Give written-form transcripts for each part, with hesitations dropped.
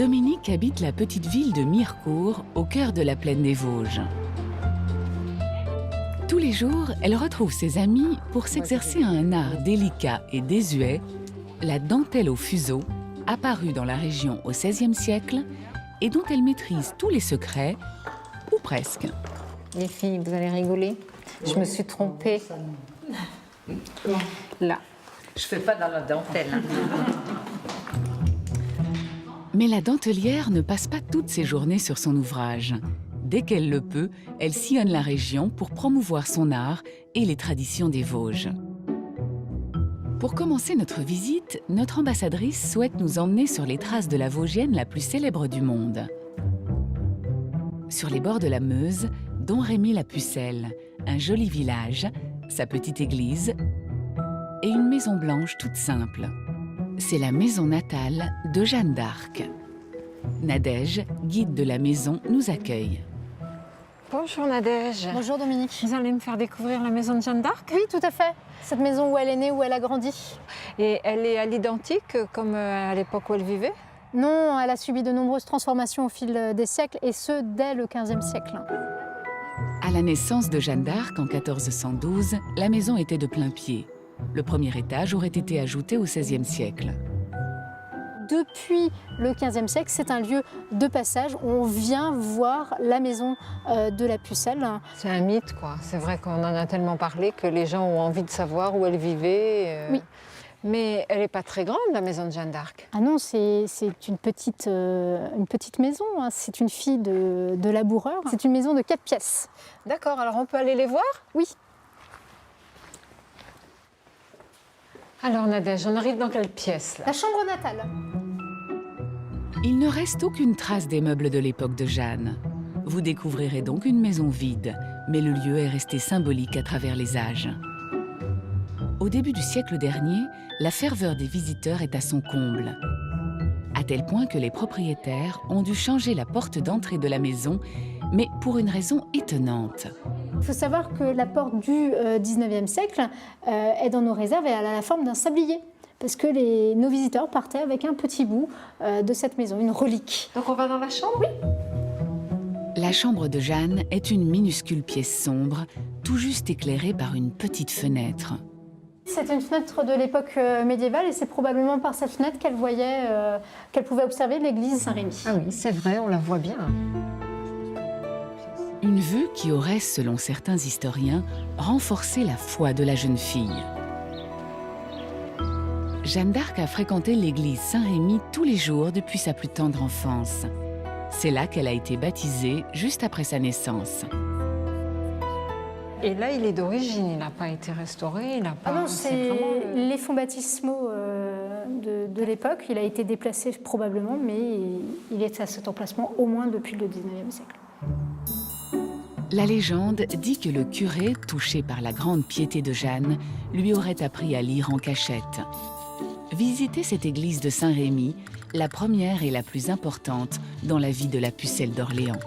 Dominique habite la petite ville de Mirecourt, au cœur de la plaine des Vosges. Tous les jours, elle retrouve ses amis pour s'exercer à un art délicat et désuet, la dentelle au fuseau, apparue dans la région au XVIe siècle et dont elle maîtrise tous les secrets, ou presque. Les filles, vous allez rigoler. Je me suis trompée. Là. Je fais pas dans la dentelle. Hein. Mais la dentelière ne passe pas toutes ses journées sur son ouvrage. Dès qu'elle le peut, elle sillonne la région pour promouvoir son art et les traditions des Vosges. Pour commencer notre visite, notre ambassadrice souhaite nous emmener sur les traces de la Vosgienne la plus célèbre du monde. Sur les bords de la Meuse, Domrémy-la-Pucelle, un joli village, sa petite église et une maison blanche toute simple. C'est la maison natale de Jeanne d'Arc. Nadège, guide de la maison, nous accueille. Bonjour Nadège. Bonjour Dominique. Vous allez me faire découvrir la maison de Jeanne d'Arc? Oui, tout à fait. Cette maison où elle est née, où elle a grandi. Et elle est à l'identique comme à l'époque où elle vivait? Non, elle a subi de nombreuses transformations au fil des siècles, et ce, dès le XVe siècle. À la naissance de Jeanne d'Arc en 1412, la maison était de plain pied. Le premier étage aurait été ajouté au XVIe siècle. Depuis le XVe siècle, c'est un lieu de passage où on vient voir la maison de la Pucelle. C'est un mythe, quoi. C'est vrai qu'on en a tellement parlé que les gens ont envie de savoir où elle vivait. Oui. Mais elle n'est pas très grande, la maison de Jeanne d'Arc. Ah non, c'est une petite maison. Hein. C'est une fille de laboureur. C'est une maison de 4 pièces. D'accord, alors on peut aller les voir? Oui. Alors Nadège, on arrive dans quelle pièce là? La chambre natale. Il ne reste aucune trace des meubles de l'époque de Jeanne. Vous découvrirez donc une maison vide, mais le lieu est resté symbolique à travers les âges. Au début du siècle dernier, la ferveur des visiteurs est à son comble. À tel point que les propriétaires ont dû changer la porte d'entrée de la maison, mais pour une raison étonnante. Il faut savoir que la porte du XIXe siècle est dans nos réserves et elle a la forme d'un sablier. Parce que nos visiteurs partaient avec un petit bout de cette maison, une relique. Donc on va dans la chambre? Oui. La chambre de Jeanne est une minuscule pièce sombre, tout juste éclairée par une petite fenêtre. C'est une fenêtre de l'époque médiévale et c'est probablement par cette fenêtre qu'elle voyait, qu'elle pouvait observer l'église Saint-Rémy. Ah oui, c'est vrai, on la voit bien. Une vue qui aurait, selon certains historiens, renforcé la foi de la jeune fille. Jeanne d'Arc a fréquenté l'église Saint-Rémy tous les jours depuis sa plus tendre enfance. C'est là qu'elle a été baptisée juste après sa naissance. Et là, il est d'origine, il n'a pas été restauré, il n'a pas... Ah non, c'est vraiment les fonds baptismaux de l'époque. Il a été déplacé probablement, mais il est à cet emplacement au moins depuis le XIXe siècle. La légende dit que le curé, touché par la grande piété de Jeanne, lui aurait appris à lire en cachette. Visitez cette église de Saint-Rémy, la première et la plus importante dans la vie de la Pucelle d'Orléans.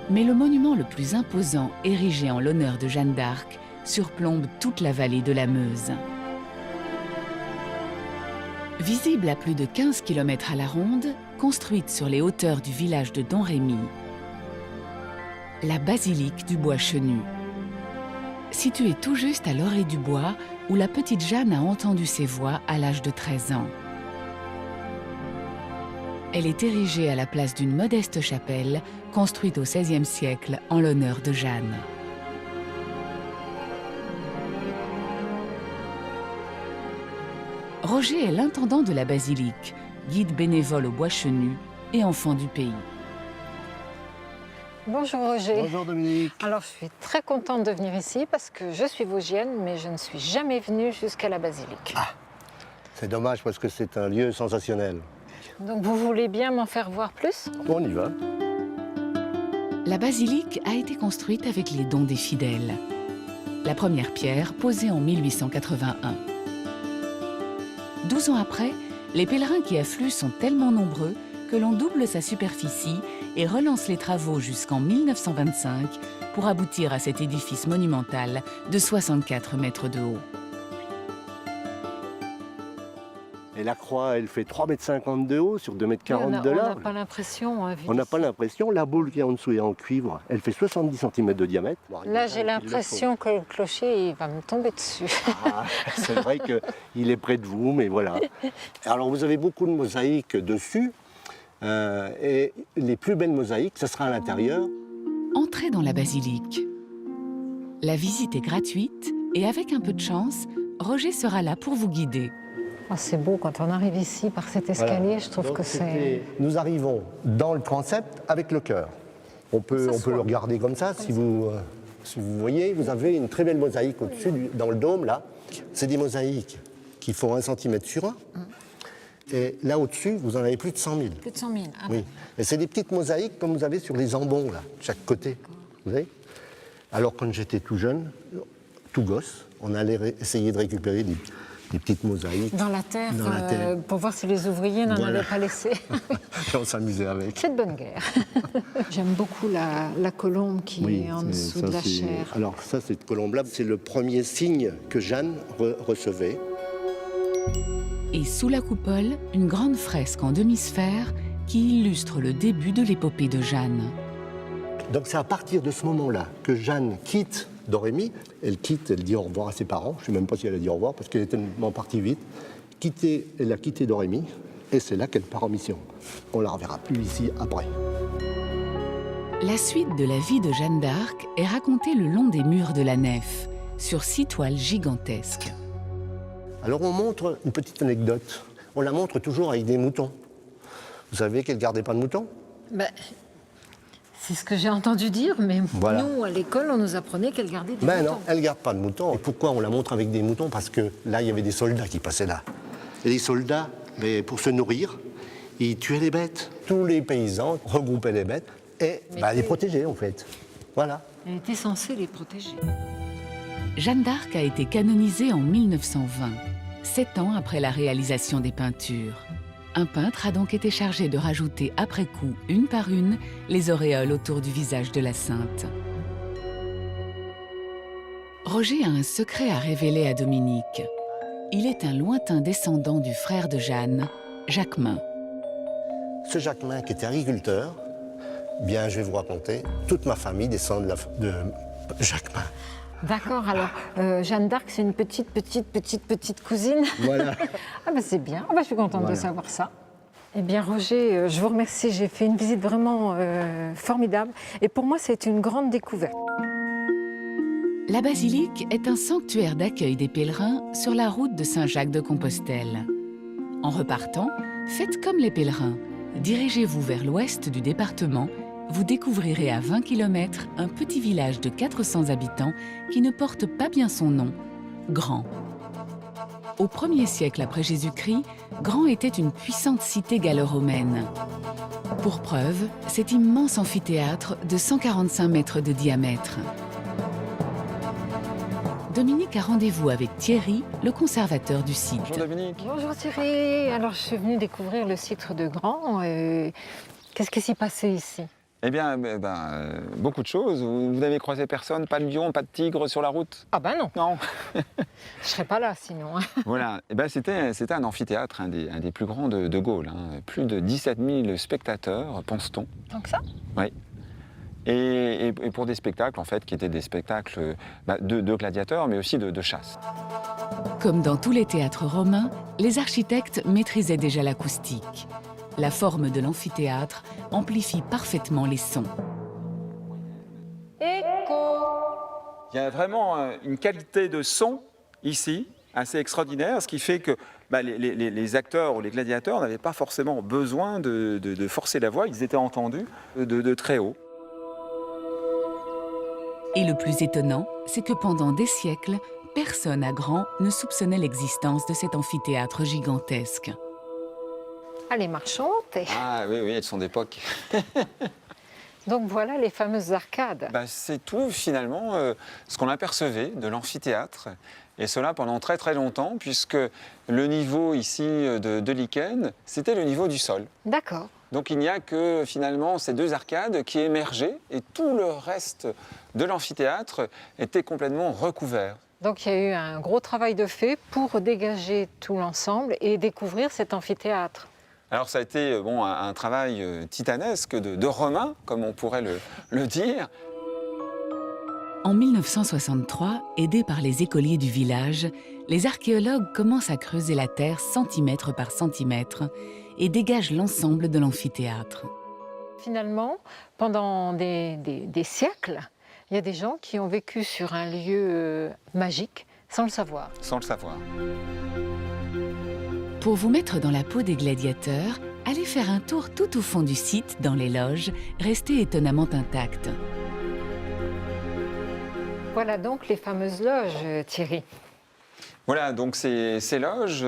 Mais le monument le plus imposant, érigé en l'honneur de Jeanne d'Arc, surplombe toute la vallée de la Meuse. Visible à plus de 15 km à la ronde, construite sur les hauteurs du village de Domrémy, la basilique du Bois Chenu. Située tout juste à l'orée du bois, où la petite Jeanne a entendu ses voix à l'âge de 13 ans. Elle est érigée à la place d'une modeste chapelle, construite au XVIe siècle en l'honneur de Jeanne. Roger est l'intendant de la basilique, guide bénévole au Bois Chenu et enfant du pays. Bonjour Roger. Bonjour Dominique. Alors je suis très contente de venir ici parce que je suis vosgienne, mais je ne suis jamais venue jusqu'à la basilique. Ah, c'est dommage parce que c'est un lieu sensationnel. Donc vous voulez bien m'en faire voir plus? On y va. La basilique a été construite avec les dons des fidèles. La première pierre posée en 1881. 12 ans après, les pèlerins qui affluent sont tellement nombreux que l'on double sa superficie et relance les travaux jusqu'en 1925 pour aboutir à cet édifice monumental de 64 mètres de haut. Et la croix, elle fait 3,50 m de haut sur 2,40 m de On n'a large. pas l'impression. Hein, vu On n'a d'ici. pas l'impression. La boule qui est en dessous est en cuivre. Elle fait 70 cm de diamètre. Là, j'ai l'impression que le clocher il va me tomber dessus. Ah, c'est vrai qu'il est près de vous, mais voilà. Alors, vous avez beaucoup de mosaïques dessus. Et les plus belles mosaïques, ce sera à l'intérieur. Entrez dans la basilique. La visite est gratuite et avec un peu de chance, Roger sera là pour vous guider. Oh, c'est beau quand on arrive ici par cet escalier, Voilà. je trouve Donc, que c'est... Nous arrivons dans le transept avec le chœur. On peut le regarder comme ça. Si vous voyez, vous avez une très belle mosaïque au-dessus, dans le dôme, là. C'est des mosaïques qui font 1 cm sur 1. Et là, au-dessus, vous en avez plus de 100 000. Plus de 100 000. Ah, Oui. Et c'est des petites mosaïques comme vous avez sur les ambons, là, de chaque côté. Vous voyez ? Alors, quand j'étais tout jeune, tout gosse, on allait essayer de récupérer des petites mosaïques. dans la terre, Dans la terre. pour voir si les ouvriers n'en Voilà. avaient pas laissé. Et on s'amusait avec. C'est de bonne guerre. J'aime beaucoup la colombe qui est en dessous de la chair. Alors ça, cette colombe-là, c'est le premier signe que Jeanne recevait. Et sous la coupole, une grande fresque en demi-sphère qui illustre le début de l'épopée de Jeanne. Donc c'est à partir de ce moment-là que Jeanne quitte Domrémy. Elle dit au revoir à ses parents. Je ne sais même pas si elle a dit au revoir parce qu'elle est tellement partie vite. Elle a quitté Domrémy et c'est là qu'elle part en mission. On ne la reverra plus ici après. La suite de la vie de Jeanne d'Arc est racontée le long des murs de la nef, sur 6 toiles gigantesques. Alors on montre une petite anecdote. On la montre toujours avec des moutons. Vous savez qu'elle ne gardait pas de moutons? Ben, c'est ce que j'ai entendu dire, mais Voilà. nous, à l'école, on nous apprenait qu'elle gardait des Ben moutons. non, elle ne garde pas de moutons. Et pourquoi on la montre avec des moutons? Parce que là, il y avait des soldats qui passaient là. Et les soldats, pour se nourrir, ils tuaient les bêtes. Tous les paysans regroupaient les bêtes et les protégeaient, en fait. Voilà. Elle était censée les protéger. Jeanne d'Arc a été canonisée en 1920, 7 ans après la réalisation des peintures. Un peintre a donc été chargé de rajouter après coup, une par une, les auréoles autour du visage de la sainte. Roger a un secret à révéler à Dominique. Il est un lointain descendant du frère de Jeanne, Jacquemin. Ce Jacquemin, qui était agriculteur, bien, je vais vous raconter, toute ma famille descend de Jacquemin. D'accord, alors Jeanne d'Arc, c'est une petite cousine. Voilà. Ah ben c'est bien, ah ben, je suis contente de savoir ça. Eh bien Roger, je vous remercie, j'ai fait une visite vraiment formidable et pour moi c'est une grande découverte. La basilique est un sanctuaire d'accueil des pèlerins sur la route de Saint-Jacques-de-Compostelle. En repartant, faites comme les pèlerins. Dirigez-vous vers l'ouest du département. Vous découvrirez à 20 km un petit village de 400 habitants qui ne porte pas bien son nom, Grand. Au 1er siècle après Jésus-Christ, Grand était une puissante cité gallo-romaine. Pour preuve, cet immense amphithéâtre de 145 mètres de diamètre. Dominique a rendez-vous avec Thierry, le conservateur du site. Bonjour Dominique. Bonjour Thierry, alors je suis venue découvrir le site de Grand. Qu'est-ce qui s'est passé ici? Eh bien, beaucoup de choses. Vous n'avez croisé personne, pas de lion, pas de tigre sur la route? Ah ben non, Non. je serais pas là sinon. Voilà. Eh ben, c'était un amphithéâtre, un des plus grands de Gaulle. Plus de 17 000 spectateurs, pense-t-on. Donc ça? Oui. Et pour des spectacles, en fait, qui étaient des spectacles de gladiateurs, mais aussi de chasse. Comme dans tous les théâtres romains, les architectes maîtrisaient déjà l'acoustique. La forme de l'amphithéâtre amplifie parfaitement les sons. Écho! Il y a vraiment une qualité de son ici, assez extraordinaire, ce qui fait que les acteurs ou les gladiateurs n'avaient pas forcément besoin de forcer la voix, ils étaient entendus de très haut. Et le plus étonnant, c'est que pendant des siècles, personne à Grand ne soupçonnait l'existence de cet amphithéâtre gigantesque. Allez, marchons. Ah oui, elles sont d'époque. Donc voilà les fameuses arcades. C'est tout finalement ce qu'on apercevait de l'amphithéâtre, et cela pendant très très longtemps, puisque le niveau ici de Lichen, c'était le niveau du sol. D'accord. Donc il n'y a que finalement ces deux arcades qui émergeaient, et tout le reste de l'amphithéâtre était complètement recouvert Donc il y a eu un gros travail de fait pour dégager tout l'ensemble et découvrir cet amphithéâtre. Alors ça a été un travail titanesque de Romains, comme on pourrait le dire. En 1963, aidés par les écoliers du village, les archéologues commencent à creuser la terre centimètre par centimètre et dégagent l'ensemble de l'amphithéâtre. Finalement, pendant des siècles, il y a des gens qui ont vécu sur un lieu magique sans le savoir. Sans le savoir. Pour vous mettre dans la peau des gladiateurs, allez faire un tour tout au fond du site, dans les loges, restées étonnamment intactes. Voilà donc les fameuses loges, Thierry. Voilà, donc ces loges,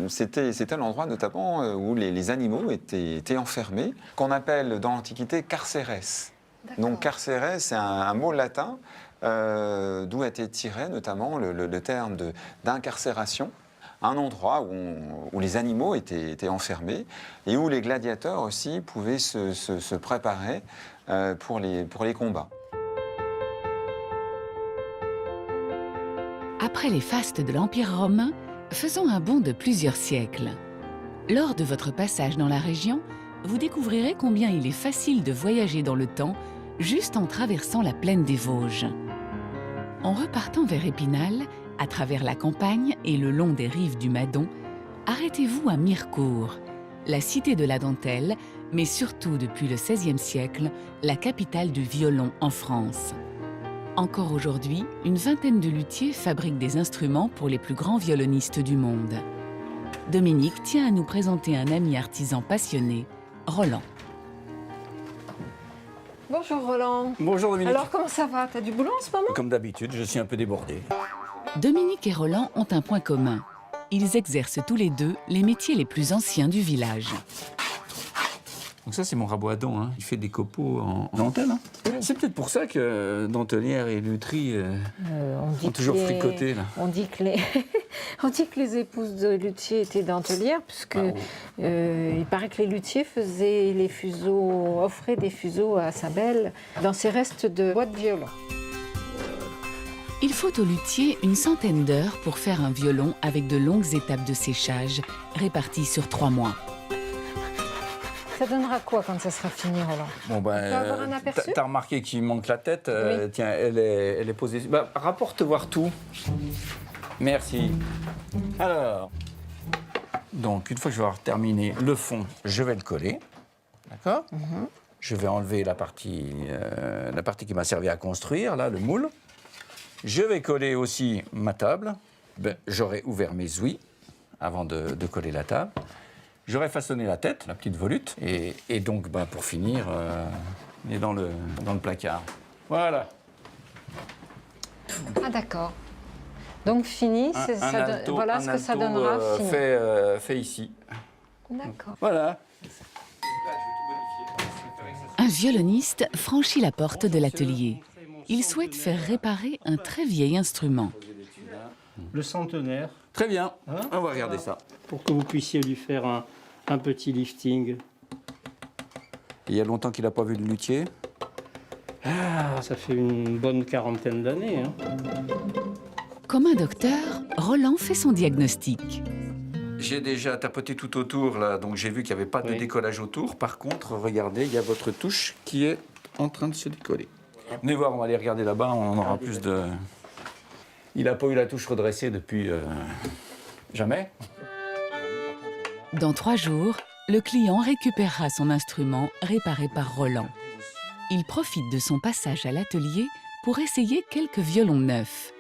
c'était l'endroit notamment où les animaux étaient enfermés, qu'on appelle dans l'Antiquité carcérès. Donc carcérès, c'est un mot latin d'où a été tiré notamment le terme d'incarcération, un endroit où les animaux étaient enfermés et où les gladiateurs aussi pouvaient se préparer pour les combats. Après les fastes de l'Empire romain, faisons un bond de plusieurs siècles. Lors de votre passage dans la région, vous découvrirez combien il est facile de voyager dans le temps juste en traversant la plaine des Vosges. En repartant vers Épinal, à travers la campagne et le long des rives du Madon, arrêtez-vous à Mirecourt, la cité de la dentelle, mais surtout depuis le XVIe siècle, la capitale du violon en France. Encore aujourd'hui, une vingtaine de luthiers fabriquent des instruments pour les plus grands violonistes du monde. Dominique tient à nous présenter un ami artisan passionné, Roland. Bonjour Roland. Bonjour Dominique. Alors comment ça va? T'as du boulot en ce moment? Comme d'habitude, je suis un peu débordé. Dominique et Roland ont un point commun. Ils exercent tous les deux les métiers les plus anciens du village. Donc ça, c'est mon rabot à dents. Hein. Il fait des copeaux en dentelle. Hein. C'est peut-être pour ça que dentelière et lutherie ont toujours fricoté. Là. On dit que les épouses de luthiers étaient dentelières, puisque il paraît que les luthiers faisaient les fuseaux, offraient des fuseaux à sa belle dans ses restes de bois de violon. Il faut au luthier une centaine d'heures pour faire un violon avec de longues étapes de séchage réparties sur 3 mois. Ça donnera quoi quand ça sera fini, Roland? Bon, ben, on peut avoir un aperçu? T'as remarqué qu'il manque la tête. Oui. Tiens, elle est posée. Bah, rapporte voir tout. Merci. Alors, donc, une fois que je vais avoir terminé le fond, je vais le coller. D'accord? Je vais enlever la partie qui m'a servi à construire, là, le moule. Je vais coller aussi ma table. Ben, j'aurai ouvert mes ouïes avant de coller la table. J'aurais façonné la tête, la petite volute, et donc, ben, pour finir, il est dans le placard. Voilà. Ah d'accord. Donc fini, voilà ce que ça donnera. Fini. Fait ici. D'accord. Voilà. Un violoniste franchit la porte de l'atelier. Il souhaite faire réparer un très vieil instrument. Le centenaire. Très bien, Hein, on va regarder ça. Pour que vous puissiez lui faire un petit lifting. Il y a longtemps qu'il n'a pas vu de luthier. Ah, ça fait une bonne quarantaine d'années. Hein. Comme un docteur, Roland fait son diagnostic. J'ai déjà tapoté tout autour, là, donc j'ai vu qu'il n'y avait pas de décollage autour. Par contre, regardez, il y a votre touche qui est en train de se décoller. Venez voir, on va aller regarder là-bas, on aura plus de... Il n'a pas eu la touche redressée depuis... jamais. Dans 3 jours, le client récupérera son instrument réparé par Roland. Il profite de son passage à l'atelier pour essayer quelques violons neufs.